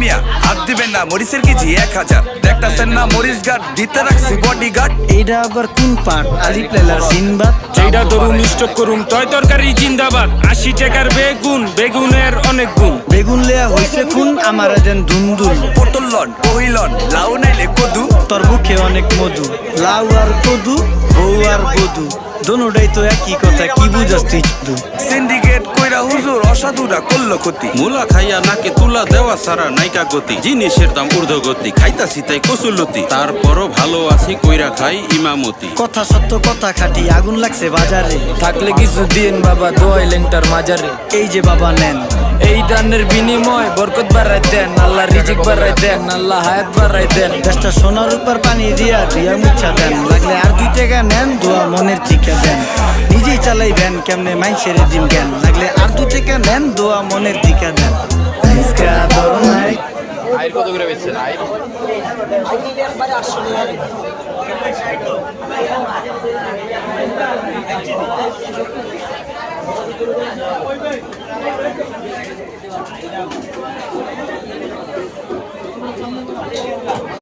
মিয়া হাত দিবেন না মরিচের কেজি 1000 দেখতাছেন না মরিচ গার্ড দিতে রাখছি বডি গার্ড এইটা আবার কোন পাট আলিফ লাইলার সিনবাদ যেটা ধরুন স্টক করুন তয় তরকারি জিন্দাবাদ 80 টাকার বেগুন বেগুনের অনেক গুণ বেগুন লেয়া হইছে খুন আমার দেন দুন্দুল পটল লন কহিলন লাউ নাইলে কদু তোর মুখে অনেক মধু লাউ আর কদু বউ আর বধু দোনোটাই তো একই কথা কি বুঝাস তুই শুধু সিন্ডিকেট কইরা হুজুর অসাধুরা করলো ক্ষতি মুলা খাইয়া নাকে তুলা দেওয়া সারা নাইকা গতি জিনিসের দাম ঊর্ধ্বগতি খাইতাছি তাই কসুলতি তারপরও ভালো আছি কইরা খাই ইমামতি কথা সত্য কথা খাটি আগুন লাগছে বাজারে থাকলে কিছু দিন বাবা দোয়াইলেন তার মাজারে এই যে বাবা নেন এই দানের বিনিময় বরকত বাড়াই দেন আল্লাহ রিজিক বাড়াই দেন আল্লাহ হায়াত বাড়াই দেন দেশটা সোনার উপর পানি দিয়া দিয়া মুচ্ছা দেন লাগলে আর 2 টাকা নেন দোয়া মনের টিকা দেন নিজেই চালাইবেন কেমনে মাইনসের দিন জ্ঞান লাগলে আর 2 টাকা নেন দোয়া মনের টিকা দেন আজকা ধরো নাই আইর কত করে বেচছেন আইর Thank you.